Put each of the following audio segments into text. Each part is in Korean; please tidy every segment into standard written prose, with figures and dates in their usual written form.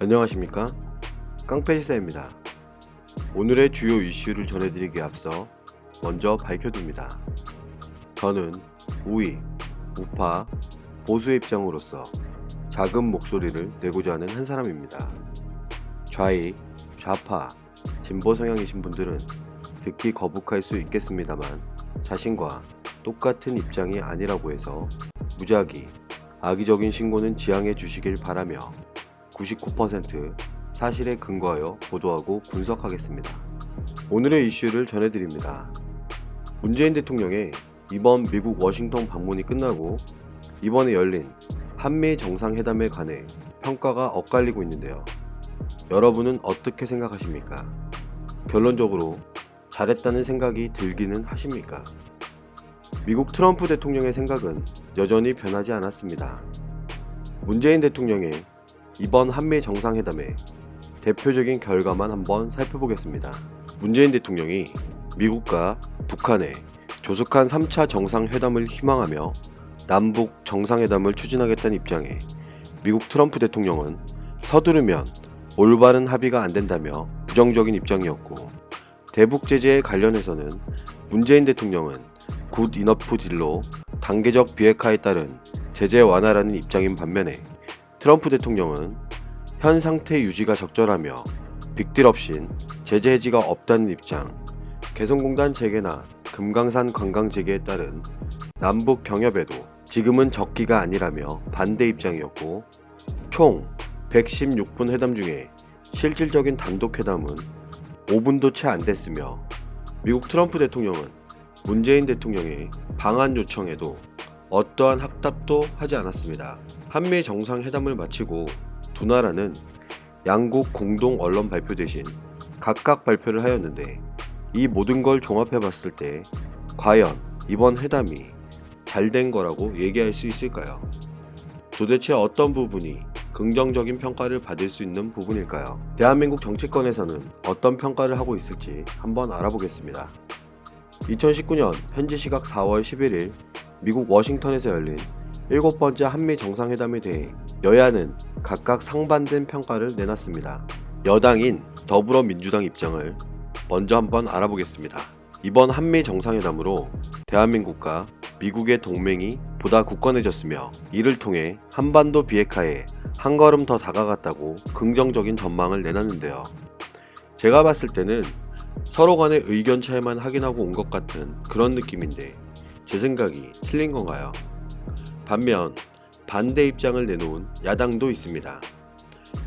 안녕하십니까? 깡패시사입니다. 오늘의 주요 이슈를 전해드리기에 앞서 먼저 밝혀둡니다. 저는 우익, 우파, 보수의 입장으로서 작은 목소리를 내고자 하는 한 사람입니다. 좌익, 좌파, 진보 성향이신 분들은 듣기 거북할 수 있겠습니다만 자신과 똑같은 입장이 아니라고 해서 무작위, 악의적인 신고는 지양해 주시길 바라며 99% 사실에 근거하여 보도하고 분석하겠습니다. 오늘의 이슈를 전해드립니다. 문재인 대통령의 이번 미국 워싱턴 방문이 끝나고 이번에 열린 한미 정상회담에 관해 평가가 엇갈리고 있는데요. 여러분은 어떻게 생각하십니까? 결론적으로 잘했다는 생각이 들기는 하십니까? 미국 트럼프 대통령의 생각은 여전히 변하지 않았습니다. 문재인 대통령의 이번 한미 정상회담의 대표적인 결과만 한번 살펴보겠습니다. 문재인 대통령이 미국과 북한의 조속한 3차 정상회담을 희망하며 남북 정상회담을 추진하겠다는 입장에 미국 트럼프 대통령은 서두르면 올바른 합의가 안 된다며 부정적인 입장이었고, 대북 제재에 관련해서는 문재인 대통령은 굿 이너프 딜로 단계적 비핵화에 따른 제재 완화라는 입장인 반면에 트럼프 대통령은 현 상태 유지가 적절하며 빅딜 없인 제재 해지가 없다는 입장, 개성공단 재개나 금강산 관광 재개에 따른 남북 경협에도 지금은 적기가 아니라며 반대 입장이었고, 총 116분 회담 중에 실질적인 단독 회담은 5분도 채 안 됐으며 미국 트럼프 대통령은 문재인 대통령의 방한 요청에도 어떠한 확답도 하지 않았습니다. 한미 정상회담을 마치고 두 나라는 양국 공동 언론 발표 대신 각각 발표를 하였는데, 이 모든 걸 종합해 봤을 때 과연 이번 회담이 잘된 거라고 얘기할 수 있을까요? 도대체 어떤 부분이 긍정적인 평가를 받을 수 있는 부분일까요? 대한민국 정치권에서는 어떤 평가를 하고 있을지 한번 알아보겠습니다. 2019년 현지 시각 4월 11일 미국 워싱턴에서 열린 7번째 한미 정상회담에 대해 여야는 각각 상반된 평가를 내놨습니다. 여당인 더불어민주당 입장을 먼저 한번 알아보겠습니다. 이번 한미 정상회담으로 대한민국과 미국의 동맹이 보다 굳건해졌으며 이를 통해 한반도 비핵화에 한 걸음 더 다가갔다고 긍정적인 전망을 내놨는데요. 제가 봤을 때는 서로 간의 의견 차이만 확인하고 온 것 같은 그런 느낌인데 제 생각이 틀린 건가요? 반면 반대 입장을 내놓은 야당도 있습니다.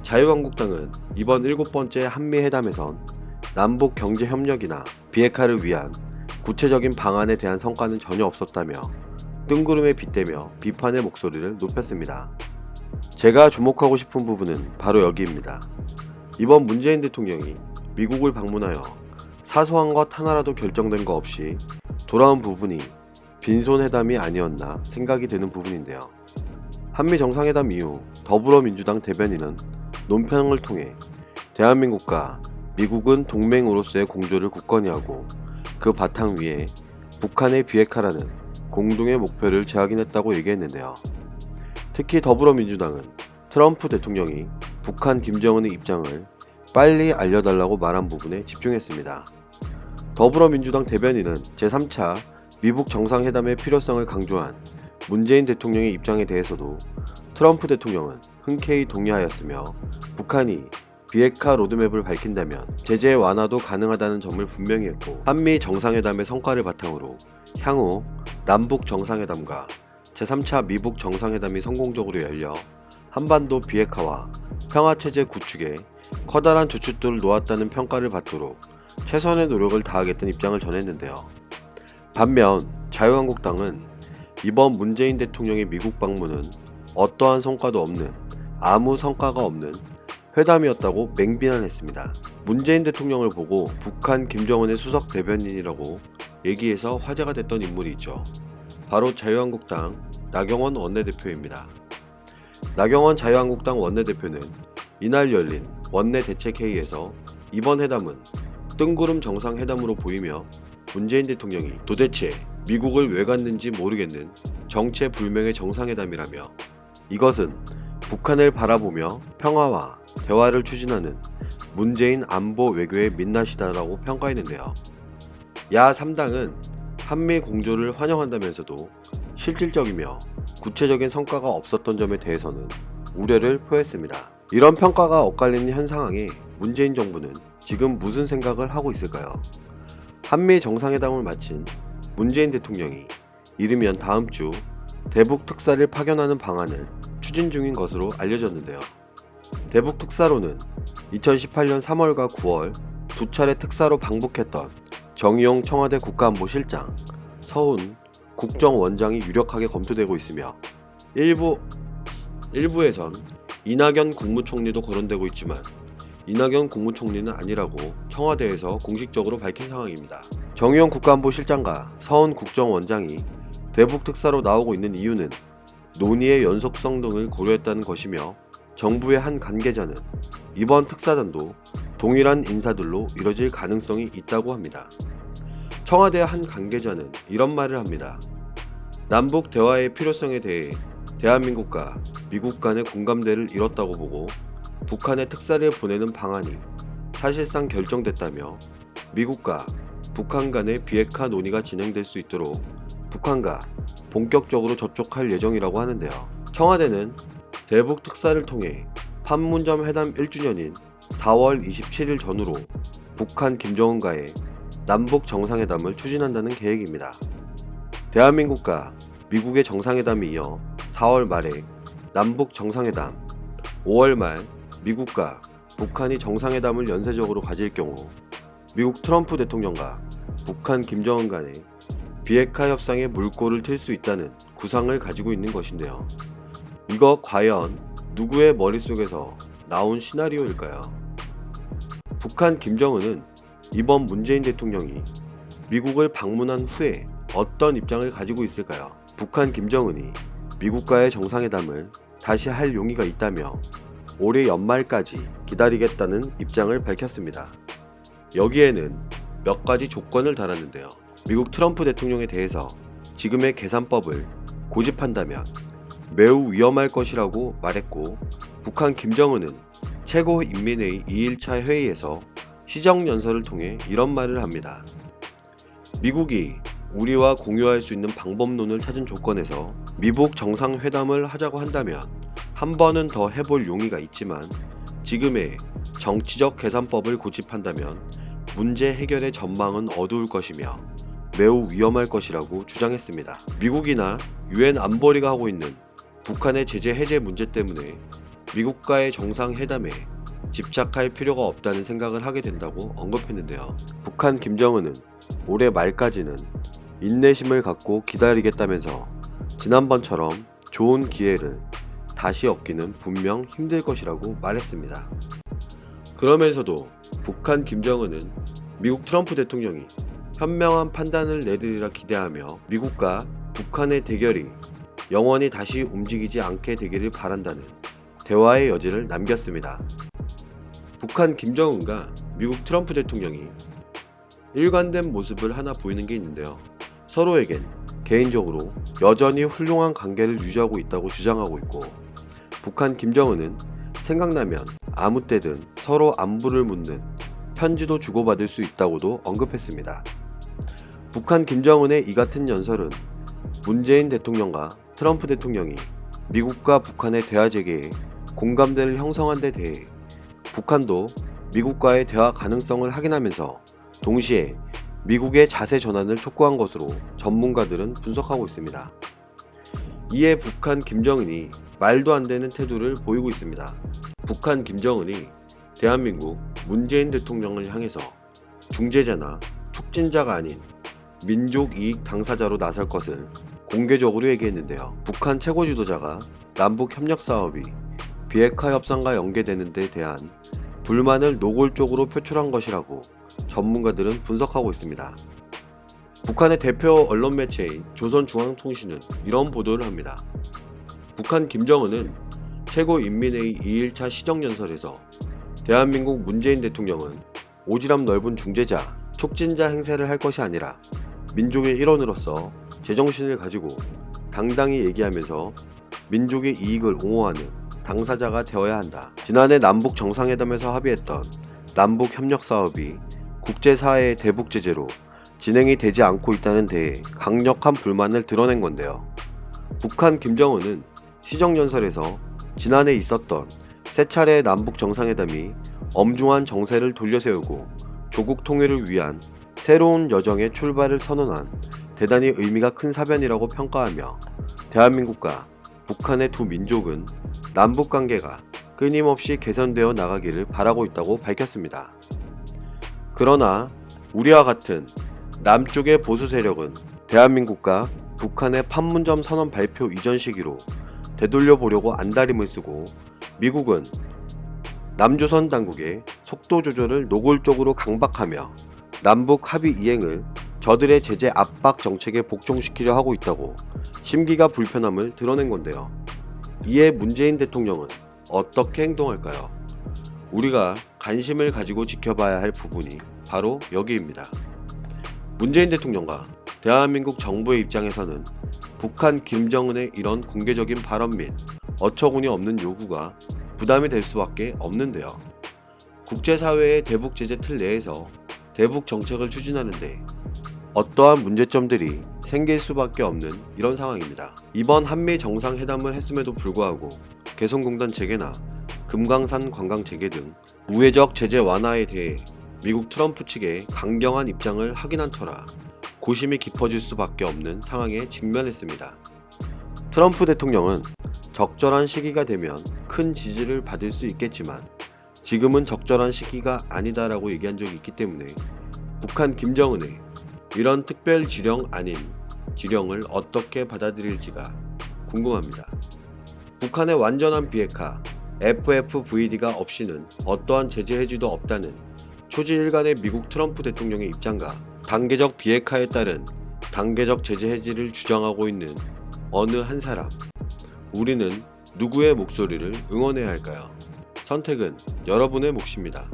자유한국당은 이번 7번째 한미회담에선 남북 경제협력이나 비핵화를 위한 구체적인 방안에 대한 성과는 전혀 없었다며 뜬구름에 빗대며 비판의 목소리를 높였습니다. 제가 주목하고 싶은 부분은 바로 여기입니다. 이번 문재인 대통령이 미국을 방문하여 사소한 것 하나라도 결정된 거 없이 돌아온 부분이 빈손회담이 아니었나 생각이 드는 부분인데요. 한미 정상회담 이후 더불어민주당 대변인은 논평을 통해 대한민국과 미국은 동맹으로서의 공조를 굳건히 하고 그 바탕 위에 북한의 비핵화라는 공동의 목표를 재확인했다고 얘기했는데요. 특히 더불어민주당은 트럼프 대통령이 북한 김정은의 입장을 빨리 알려달라고 말한 부분에 집중했습니다. 더불어민주당 대변인은 제3차 미북 정상회담의 필요성을 강조한 문재인 대통령의 입장에 대해서도 트럼프 대통령은 흔쾌히 동의하였으며 북한이 비핵화 로드맵을 밝힌다면 제재 완화도 가능하다는 점을 분명히 했고, 한미 정상회담의 성과를 바탕으로 향후 남북 정상회담과 제3차 미북 정상회담이 성공적으로 열려 한반도 비핵화와 평화체제 구축에 커다란 주춧돌을 놓았다는 평가를 받도록 최선의 노력을 다하겠다는 입장을 전했는데요. 반면 자유한국당은 이번 문재인 대통령의 미국 방문은 어떠한 성과도 없는, 아무 성과가 없는 회담이었다고 맹비난했습니다. 문재인 대통령을 보고 북한 김정은의 수석 대변인이라고 얘기해서 화제가 됐던 인물이 있죠. 바로 자유한국당 나경원 원내대표입니다. 나경원 자유한국당 원내대표는 이날 열린 원내대책회의에서 이번 회담은 뜬구름 정상회담으로 보이며 문재인 대통령이 도대체 미국을 왜 갔는지 모르겠는 정체불명의 정상회담이라며 이것은 북한을 바라보며 평화와 대화를 추진하는 문재인 안보 외교의 민낯이다라고 평가했는데요. 야 3당은 한미 공조를 환영한다면서도 실질적이며 구체적인 성과가 없었던 점에 대해서는 우려를 표했습니다. 이런 평가가 엇갈리는 현 상황에 문재인 정부는 지금 무슨 생각을 하고 있을까요? 한미 정상회담을 마친 문재인 대통령이 이르면 다음 주 대북 특사를 파견하는 방안을 추진 중인 것으로 알려졌는데요. 대북 특사로는 2018년 3월과 9월 두 차례 특사로 방북했던 정의용 청와대 국가안보실장, 서훈 국정원장이 유력하게 검토되고 있으며 일부에선 이낙연 국무총리도 거론되고 있지만 이낙연 국무총리는 아니라고 청와대에서 공식적으로 밝힌 상황입니다. 정의용 국가안보실장과 서훈 국정원장이 대북 특사로 나오고 있는 이유는 논의의 연속성 등을 고려했다는 것이며 정부의 한 관계자는 이번 특사단도 동일한 인사들로 이뤄질 가능성이 있다고 합니다. 청와대의 한 관계자는 이런 말을 합니다. 남북 대화의 필요성에 대해 대한민국과 미국 간의 공감대를 이뤘다고 보고 북한에 특사를 보내는 방안이 사실상 결정됐다며 미국과 북한 간의 비핵화 논의가 진행될 수 있도록 북한과 본격적으로 접촉할 예정이라고 하는데요. 청와대는 대북 특사를 통해 판문점 회담 1주년인 4월 27일 전후로 북한 김정은과의 남북 정상회담을 추진한다는 계획입니다. 대한민국과 미국의 정상회담이 이어 4월 말에 남북 정상회담, 5월 말 미국과 북한이 정상회담을 연쇄적으로 가질 경우 미국 트럼프 대통령과 북한 김정은 간의 비핵화 협상에 물꼬를 틀 수 있다는 구상을 가지고 있는 것인데요. 이거 과연 누구의 머릿속에서 나온 시나리오일까요? 북한 김정은은 이번 문재인 대통령이 미국을 방문한 후에 어떤 입장을 가지고 있을까요? 북한 김정은이 미국과의 정상회담을 다시 할 용의가 있다며 올해 연말까지 기다리겠다는 입장을 밝혔습니다. 여기에는 몇 가지 조건을 달았는데요. 미국 트럼프 대통령에 대해서 지금의 계산법을 고집한다면 매우 위험할 것이라고 말했고, 북한 김정은은 최고인민회의 2일차 회의에서 시정연설을 통해 이런 말을 합니다. 미국이 우리와 공유할 수 있는 방법론을 찾은 조건에서 미북 정상회담을 하자고 한다면 한 번은 더 해볼 용의가 있지만 지금의 정치적 계산법을 고집한다면 문제 해결의 전망은 어두울 것이며 매우 위험할 것이라고 주장했습니다. 미국이나 유엔 안보리가 하고 있는 북한의 제재 해제 문제 때문에 미국과의 정상회담에 집착할 필요가 없다는 생각을 하게 된다고 언급했는데요. 북한 김정은은 올해 말까지는 인내심을 갖고 기다리겠다면서 지난번처럼 좋은 기회를 다시 얻기는 분명 힘들 것이라고 말했습니다. 그러면서도 북한 김정은은 미국 트럼프 대통령이 현명한 판단을 내리리라 기대하며 미국과 북한의 대결이 영원히 다시 움직이지 않게 되기를 바란다는 대화의 여지를 남겼습니다. 북한 김정은과 미국 트럼프 대통령이 일관된 모습을 하나 보이는 게 있는데요. 서로에겐 개인적으로 여전히 훌륭한 관계를 유지하고 있다고 주장하고 있고, 북한 김정은은 생각나면 아무 때든 서로 안부를 묻는 편지도 주고받을 수 있다고도 언급했습니다. 북한 김정은의 이 같은 연설은 문재인 대통령과 트럼프 대통령이 미국과 북한의 대화 재개에 공감대를 형성한 데 대해 북한도 미국과의 대화 가능성을 확인하면서 동시에 미국의 자세 전환을 촉구한 것으로 전문가들은 분석하고 있습니다. 이에 북한 김정은이 말도 안 되는 태도를 보이고 있습니다. 북한 김정은이 대한민국 문재인 대통령을 향해서 중재자나 촉진자가 아닌 민족 이익 당사자로 나설 것을 공개적으로 얘기했는데요. 북한 최고 지도자가 남북 협력 사업이 비핵화 협상과 연계되는 데 대한 불만을 노골적으로 표출한 것이라고 전문가들은 분석하고 있습니다. 북한의 대표 언론 매체인 조선중앙통신은 이런 보도를 합니다. 북한 김정은은 최고인민회의 2일차 시정연설에서 대한민국 문재인 대통령은 오지랖 넓은 중재자, 촉진자 행세를 할 것이 아니라 민족의 일원으로서 제정신을 가지고 당당히 얘기하면서 민족의 이익을 옹호하는 당사자가 되어야 한다. 지난해 남북 정상회담에서 합의했던 남북 협력 사업이 국제사회의 대북 제재로 진행이 되지 않고 있다는 데에 강력한 불만을 드러낸 건데요. 북한 김정은은 시정연설에서 지난해 있었던 세 차례의 남북 정상회담이 엄중한 정세를 돌려세우고 조국 통일을 위한 새로운 여정의 출발을 선언한 대단히 의미가 큰 사변이라고 평가하며 대한민국과 북한의 두 민족은 남북 관계가 끊임없이 개선되어 나가기를 바라고 있다고 밝혔습니다. 그러나 우리와 같은 남쪽의 보수 세력은 대한민국과 북한의 판문점 선언 발표 이전 시기로 되돌려 보려고 안달임을 쓰고 미국은 남조선 당국의 속도 조절을 노골적으로 강박하며 남북 합의 이행을 저들의 제재 압박 정책에 복종시키려 하고 있다고 심기가 불편함을 드러낸 건데요. 이에 문재인 대통령은 어떻게 행동할까요? 우리가 관심을 가지고 지켜봐야 할 부분이 바로 여기입니다. 문재인 대통령과 대한민국 정부의 입장에서는 북한 김정은의 이런 공개적인 발언 및 어처구니 없는 요구가 부담이 될 수밖에 없는데요. 국제사회의 대북 제재 틀 내에서 대북 정책을 추진하는데 어떠한 문제점들이 생길 수밖에 없는 이런 상황입니다. 이번 한미 정상회담을 했음에도 불구하고 개성공단 재개나 금강산 관광 재개 등 우회적 제재 완화에 대해 미국 트럼프 측의 강경한 입장을 확인한 터라 고심이 깊어질 수밖에 없는 상황에 직면했습니다. 트럼프 대통령은 적절한 시기가 되면 큰 지지를 받을 수 있겠지만 지금은 적절한 시기가 아니다라고 얘기한 적이 있기 때문에 북한 김정은의 이런 특별 지령 아닌 지령을 어떻게 받아들일지가 궁금합니다. 북한의 완전한 비핵화 FFVD가 없이는 어떠한 제재 해지도 없다는 초지일간의 미국 트럼프 대통령의 입장과 단계적 비핵화에 따른 단계적 제재 해지를 주장하고 있는 어느 한 사람, 우리는 누구의 목소리를 응원해야 할까요? 선택은 여러분의 몫입니다.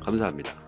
감사합니다.